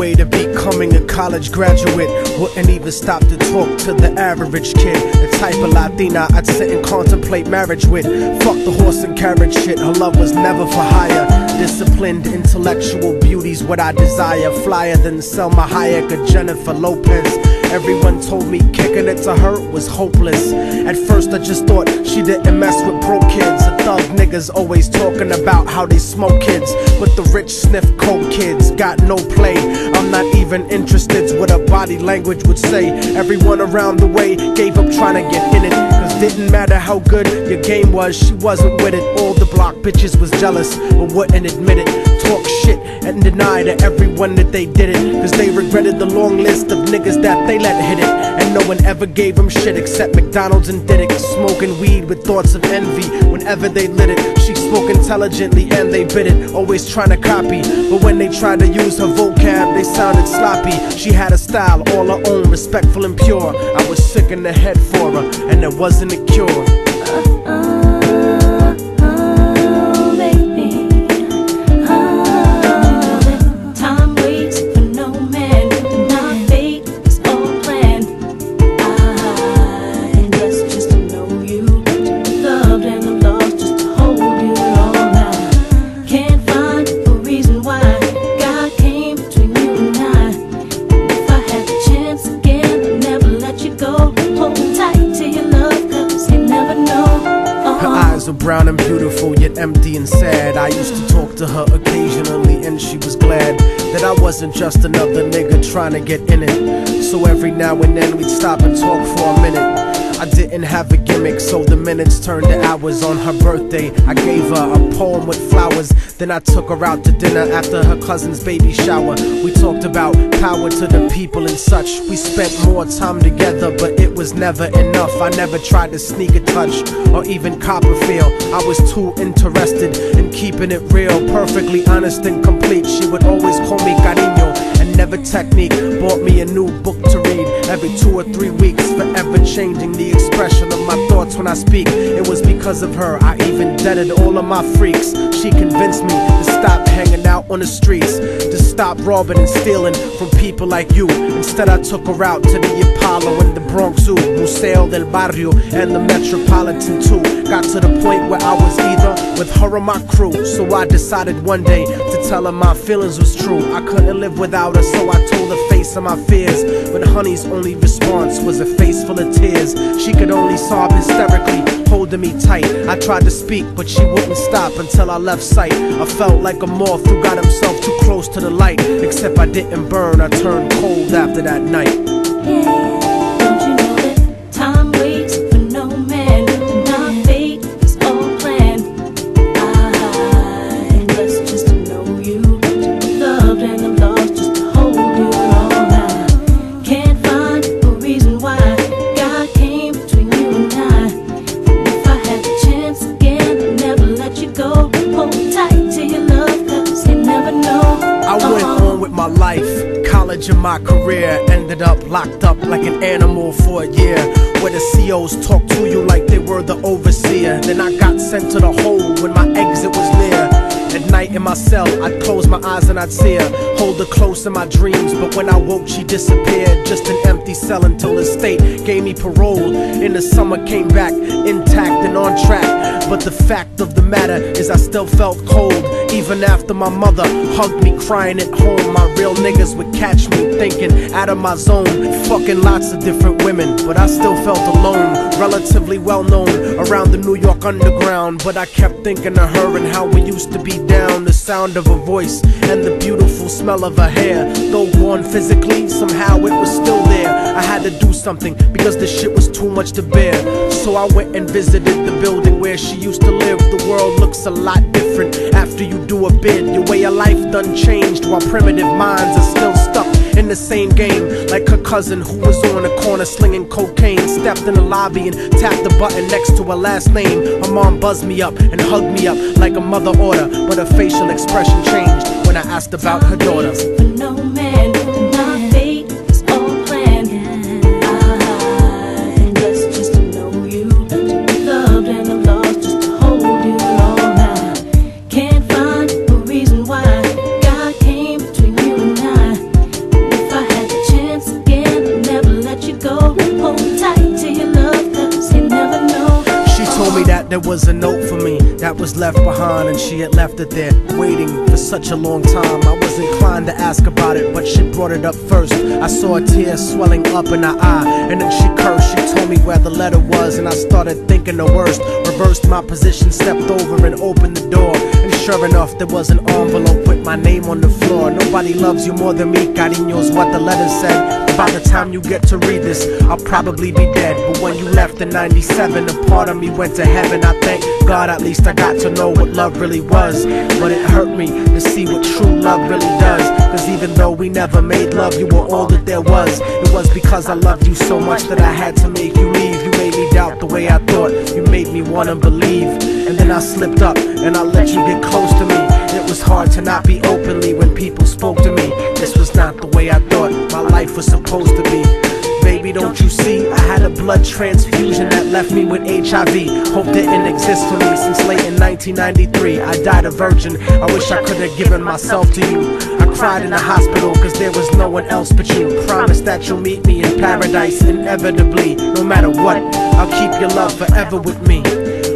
way to becoming a college graduate. Wouldn't even stop to talk to the average kid. The type of Latina I'd sit and contemplate marriage with. Fuck the horse and carriage shit, her love was never for hire. Disciplined, intellectual beauty's what I desire. Flyer than Selma Hayek or Jennifer Lopez. Everyone told me kicking it to her was hopeless. At first I just thought she didn't mess with broke kids. The thug niggas always talking about how they smoke kids, but the rich sniff coke kids got no play. I'm not even interested what her body language would say. Everyone around the way gave up trying to get in it, cause didn't matter how good your game was, she wasn't with it. All the block bitches was jealous but wouldn't admit it. Talk shit and deny to everyone that they did it, cause they regretted the long list of niggas that they let hit it. And no one ever gave them shit except McDonald's and Diddick. Smoking weed with thoughts of envy whenever they lit it. She spoke intelligently and they bit it, always trying to copy, but when they tried to use her vocab they sounded sloppy. She had a style all her own, respectful and pure. I was sick in the head for her and there wasn't a cure. Brown and beautiful, yet empty and sad. I used to talk to her occasionally and she was glad that I wasn't just another nigga trying to get in it. So every now and then we'd stop and talk for a minute. I didn't have a gimmick, so the minutes turned to hours. On her birthday, I gave her a poem with flowers. Then I took her out to dinner after her cousin's baby shower. We talked about power to the people and such. We spent more time together, but it was never enough. I never tried to sneak a touch or even cop a feel. I was too interested in keeping it real, perfectly honest and complete. She would always call me cariño and never technique. Bought me a new book to read every 2 or 3 weeks, forever changing the expression of my thoughts when I speak. It was because of her I even deaded all of my freaks. She convinced me to stop hanging out on the streets, to stop robbing and stealing from people like you. Instead I took her out to the Apollo and the Bronx Zoo, Museo del Barrio and the Metropolitan too. Got to the point where I was either with her or my crew. So I decided one day to tell her my feelings was true. I couldn't live without her, so I told her face of my fears. But honey's only response was a face full of tears. She could only sob hysterically, holding me tight. I tried to speak, but she wouldn't stop until I left sight. I felt like a moth who got himself too close to the light. Except I didn't burn, I turned cold after that night. Don't you know that time waits for no man? And our fate is all planned. I'm blessed just to know you, to be loved and I'm lost just to hold you all night. Can't find a reason why God came between you and I. If I had the chance again, I'd never let you go. Hold tight to your love, cause you never know. I went on with my life, college and my career. Ended up locked up like an animal for a year, where the COs talk to you like they were the overseer. Then I got sent to the hole when my exit was near. At night in my cell, I'd close my eyes and I'd see her, hold her close in my dreams. But when I woke, she disappeared. Just an empty cell until the state gave me parole. In the summer, came back intact and on track. But the fact of the matter is I still felt cold. Even after my mother hugged me crying at home, my real niggas would catch me thinking out of my zone, fucking lots of different women. But I still felt alone, relatively well known around the New York underground. But I kept thinking of her and how we used to be down. The sound of her voice and the beautiful smell of her hair. Though gone physically, somehow it was still there. I had to do something because the shit was too much to bear. So I went and visited the building where she used to live. The world looks a lot different after you do a bid. Your way of life done changed, while primitive minds are still stuck in the same game. Like her cousin who was on the corner slinging cocaine, stepped in the lobby and tapped the button next to her last name. Her mom buzzed me up and hugged me up like a mother oughta, but her facial expression changed when I asked about her daughter. For no man, and our fate is all planned. I'm blessed just to know you, to be loved and I'm lost just to hold you all night. Can't find a reason why God came between you and I. that there was a note for me that was left behind, and she had left it there, waiting for such a long time. I was inclined to ask about it, but she brought it up first. I saw a tear swelling up in her eye, and then she cursed. She told me where the letter was, and I started thinking the worst. Reversed my position, stepped over and opened the door, and sure enough, there was an envelope with my name on the floor. Nobody loves you more than me, cariño's what the letter said. By the time you get to read this, I'll probably be dead. But when you left in '97, a part of me went to heaven. I thank God at least I got to know what love really was. But it hurt me to see what true love really does. Cause even though we never made love, you were all that there was. It was because I loved you so much that I had to make you leave. You made me doubt the way I thought, you made me wanna believe. And then I slipped up and I let you get close to me. It was hard to not be openly when people spoke to me. This was not the way I thought my life was supposed to be. Baby, don't you see? I had a blood transfusion that left me with HIV. Hope didn't exist for me since late in 1993. I died a virgin. I wish I could have given myself to you. I cried in the hospital cause there was no one else but you. Promise that you'll meet me in paradise inevitably. No matter what, I'll keep your love forever with me.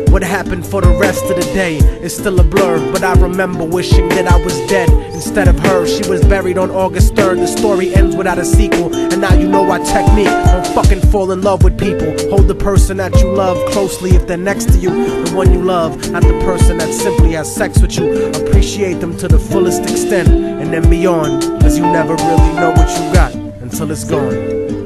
What happened for the rest of the day is still a blur, but I remember wishing that I was dead instead of her. She was buried on August 3rd. The story ends without a sequel, and now you know our technique. Don't fucking fall in love with people. Hold the person that you love closely if they're next to you. The one you love, not the person that simply has sex with you. Appreciate them to the fullest extent, and then beyond, cause you never really know what you got until it's gone.